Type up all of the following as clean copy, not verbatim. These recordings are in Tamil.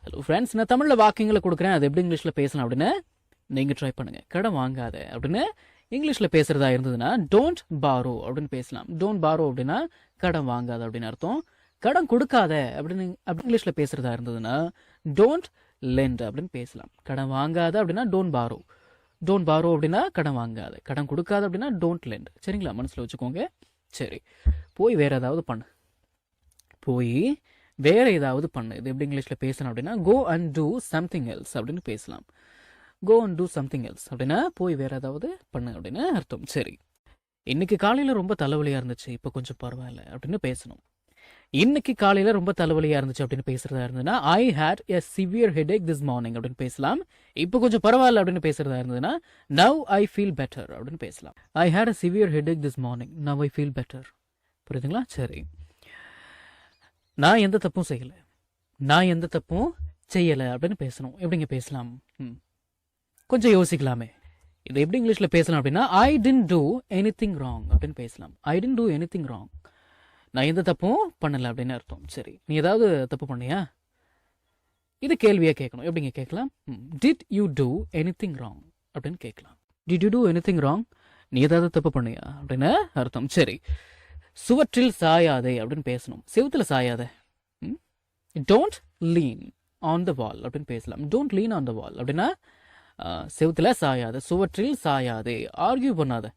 ஹலோ ஃப்ரெண்ட்ஸ், நான் தமிழில் வாக்கியங்களை கொடுக்குறேன். அது எப்படி இங்கிலீஷில் பேசலாம் அப்படின்னு நீங்கள் ட்ரை பண்ணுங்கள். கடன் வாங்காத அப்படின்னு இங்கிலீஷில் பேசுகிறதா இருந்ததுன்னா டோன்ட் பாரோ அப்படின்னு பேசலாம். டோன்ட் பாரோ அப்படின்னா கடன் வாங்காத அப்படின்னு அர்த்தம். கடன் கொடுக்காத அப்படின்னு இங்கிலீஷில் பேசுகிறதா இருந்ததுன்னா டோன்ட் லெண்ட் அப்படின்னு பேசலாம். கடன் வாங்காத அப்படின்னா டோன்ட் பாரோ. டோன்ட் பாரோ அப்படின்னா கடன் வாங்காத. கடன் கொடுக்காத அப்படின்னா டோன்ட் லெண்ட். சரிங்களா, மனசில் வச்சுக்கோங்க. சரி, போய் வேறு ஏதாவது பண்ணு. போய் வேற ஏதாவது பண்ணு. இது எப்படி இங்கிலீஷில் பேசணும் அப்படின்னா go and do something else அப்படின்னு பேசலாம். Go and do something else அப்படின்னா போய் வேற ஏதாவது பண்ணு அப்படின்னு அர்த்தம். சரி, இன்னைக்கு காலையில் ரொம்ப தலைவலியாக இருந்துச்சு, இப்போ கொஞ்சம் பரவாயில்ல அப்படின்னு பேசணும். இன்னைக்கு காலையில் ரொம்ப தலைவலியாக இருந்துச்சு அப்படின்னு பேசுறதா இருந்ததுன்னா I had a severe headache this morning அப்படின்னு பேசலாம். இப்போ கொஞ்சம் பரவாயில்ல அப்படின்னு பேசுறதா இருந்ததுன்னா நவ் ஐ ஃபீல் பெட்டர் அப்படின்னு பேசலாம். I had a severe headache this morning, now I feel better. புரியுதுங்களா? சரி, நான் எந்த தப்பும் செய்யலை, நான் எந்த தப்பும் செய்யலை அப்படின்னு பேசணும். எப்படிங்க பேசலாம்? கொஞ்சம் யோசிக்கலாமே. இது எப்படி இங்கிலீஷில் பேசலாம் அப்படின்னா ஐ டென்ட் டூ எனிதிங் ராங் அப்படின்னு பேசலாம். ஐ டென்ட் டூ எனிதிங் ராங், நான் எந்த தப்பும் பண்ணலை அப்படின்னு அர்த்தம். சரி, நீ ஏதாவது தப்பு பண்ணியா? இது கேள்வியாக கேட்கணும். எப்படிங்க கேட்கலாம்? Did you two anything wrong அப்படின்னு கேட்கலாம். Did you two anything wrong, நீ ஏதாவது தப்பு பண்ணியா அப்படின்னு அர்த்தம். சரி, சுவற்றில் சாயாதே அப்படின்னு பேசணும். செவுத்துல சாயாதே. டோன்ட் லீன் ஆன் த வால் அப்படின்னு பேசலாம். டோன்ட் லீன் ஆன் த வால் அப்படின்னா செவுத்துல சாயாத, சுவற்றில் சாயாதே. ஆர்கியூ பண்ணாத,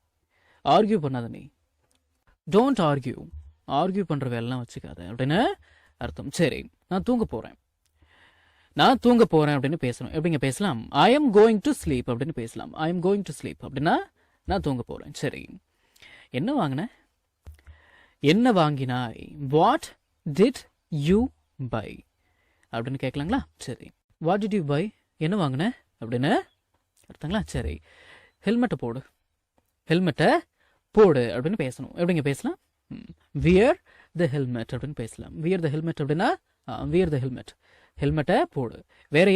ஆர்கியூ பண்ணாத நீ. டோன்ட் ஆர்கியூ, ஆர்கியூ பண்ற வேலைலாம் வச்சுக்காத அப்படின்னு அர்த்தம். சரி, நான் தூங்க போறேன், நான் தூங்க போறேன் அப்படின்னு பேசணும். எப்படிங்க பேசலாம்? I am going to sleep அப்படின்னு பேசலாம். I am going to sleep அப்படின்னா நான் தூங்க போறேன். சரி, என்ன வாங்கினேன், என்ன வாங்கினாய்? வாட் டிட் யூ பை அப்படின்னு கேட்கலாங்களா? சரி, வாட் டிட் யூ பை, என்ன வாங்கின அப்படின்னு அர்த்தங்களா? சரி, ஹெல்மெட்டை போடு, ஹெல்மெட்டை போடு அப்படின்னு பேசணும். எப்படிங்க பேசலாம்? வியர் த ஹெல்மெட் அப்படின்னு பேசலாம். வியர் த ஹெல்மெட் அப்படின்னா வியர் த ஹெல்மெட், ஹெல்மெட்டை போடு. வேற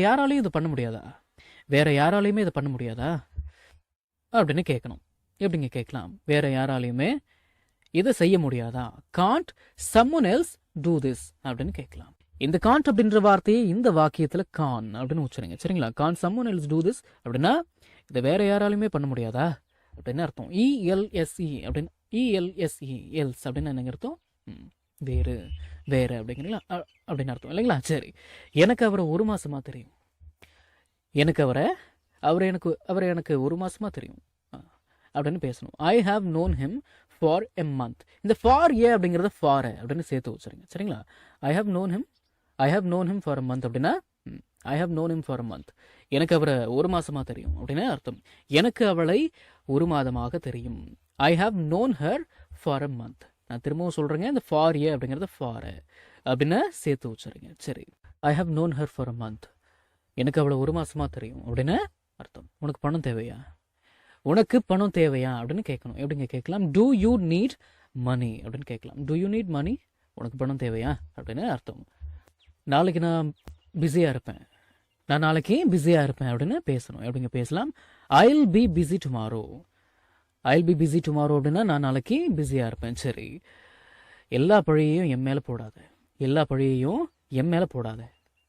யாராலையும் இது பண்ண முடியாதா? வேற யாராலையுமே இதை பண்ண முடியாதா அப்படின்னு கேட்கணும். எப்படிங்க கேட்கலாம்? வேற யாராலையுமே இதை செய்ய முடியாதா? Can't someone else do this அப்படின்னு கேட்கலாம். இந்த காண்ட் அப்படின்ற வார்த்தையை இந்த வாக்கியத்தில் கான் அப்படின்னு உச்சரிங்க. சரிங்களா? Can't someone else do this அப்படின்னா இதை வேற யாராலுமே பண்ண முடியாதா அப்படின்னு அர்த்தம். இஎல்எஸ்இ அப்படின்னு, இஎல்எஸ்இ எல்ஸ் அப்படின்னு என்னங்க அர்த்தம்? வேறு, வேற அப்படிங்கிறீங்களா அப்படின்னு அர்த்தம் இல்லைங்களா? சரி, எனக்கு அவரை ஒரு மாசமா தெரியும், எனக்கு அவரை எனக்கு ஒரு மாசமா தெரியும் அப்படின்னு பேசணும். I have known him for a month. இந்த ஃபார் ஏ அப்படிங்கிறத ஃபார் அப்படின்னு சேர்த்து வச்சுருங்க. சரிங்களா? I have known him for a month அப்படின்னா I have known him for a month, எனக்கு அவரை ஒரு மாசமா தெரியும் அப்படின்னு அர்த்தம். எனக்கு அவளை ஒரு மாதமாக தெரியும். ஐ have known her for a month. நான் திரும்பவும் சொல்றேங்க, இந்த ஃபார் ஏ அப்படிங்கிறத ஃபார் அப்படின்னு சேர்த்து வச்சுருங்க. சரி, I have known her for a month, எனக்கு அவளை ஒரு மாசமா தெரியும் அப்படின்னு அர்த்தம். உனக்கு பணம் தேவையா, உனக்கு பணம் தேவையா அப்படின்னு கேட்கணும். எப்படிங்க கேட்கலாம்? டூ யூ நீட் மணி அப்படின்னு கேட்கலாம். டூ யூ நீட் மணி, உனக்கு பணம் தேவையா அப்படின்னு அர்த்தம். நாளைக்கு நான் பிஸியாக இருப்பேன், நான் நாளைக்கு பிஸியாக இருப்பேன் அப்படின்னு பேசணும். எப்படிங்க பேசலாம்? I'll be busy tomorrow, I'll be busy tomorrow அப்படின்னா நான் நாளைக்கு பிஸியாக இருப்பேன். சரி, எல்லா பழியையும் என் மேலே போடாத, எல்லா பழியையும் என் மேலே போடாத.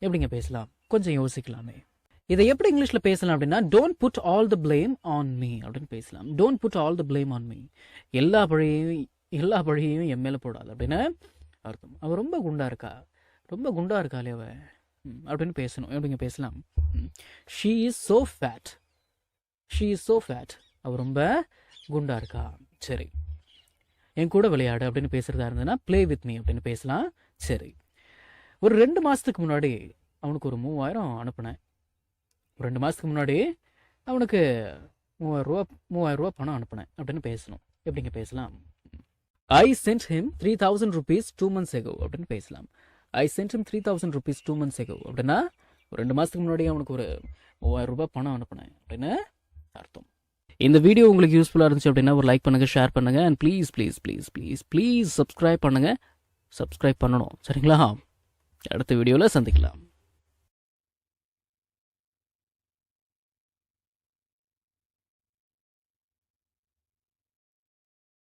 எப்படிங்க பேசலாம்? கொஞ்சம் யோசிக்கலாமே. இதை எப்படி இங்கிலீஷ்ல பேசலாம் அப்படின்னா don't put all the blame on me அப்படின்னு பேசலாம். Don't put all the blame on me, எல்லா பழியையும் என் மேலே போடாது அப்படின்னு அர்த்தம். அவ ரொம்ப குண்டா இருக்காளே அவ அப்படின்னு பேசணும். எப்படிங்க பேசலாம்? She is so fat, she is so fat, அவ ரொம்ப குண்டா இருக்கா. சரி, என் கூட விளையாடு அப்படின்னு பேசுறதா இருந்ததுன்னா ப்ளே வித் மீ அப்படின்னு பேசலாம். சரி, ஒரு 2 மாசத்துக்கு முன்னாடி அவனுக்கு ஒரு 3000 அனுப்புனேன். 2 மாதத்துக்கு முன்னாடி அவனுக்கு 3000 ரூபா பணம் அனுப்புனேன் அப்படின்னு பேசணும். எப்படிங்க பேசலாம்? I sent him 3000 rupees 2 months ago அப்படின்னு பேசலாம். I sent him 3000 rupees 2 months ago அப்படின்னா ஒரு 2 மாதத்துக்கு முன்னாடி அவனுக்கு ஒரு 3000 ரூபாய் பணம் அனுப்புனேன் அப்படின்னு அர்த்தம். இந்த வீடியோ உங்களுக்கு யூஸ்ஃபுல்லாக இருந்துச்சு அப்படின்னா ஒரு லைக் பண்ணுங்க, ஷேர் பண்ணுங்க, and please please please please please subscribe பண்ணுங்க. சப்ஸ்கிரைப் பண்ணணும். சரிங்களா? அடுத்த வீடியோவில் சந்திக்கலாம்.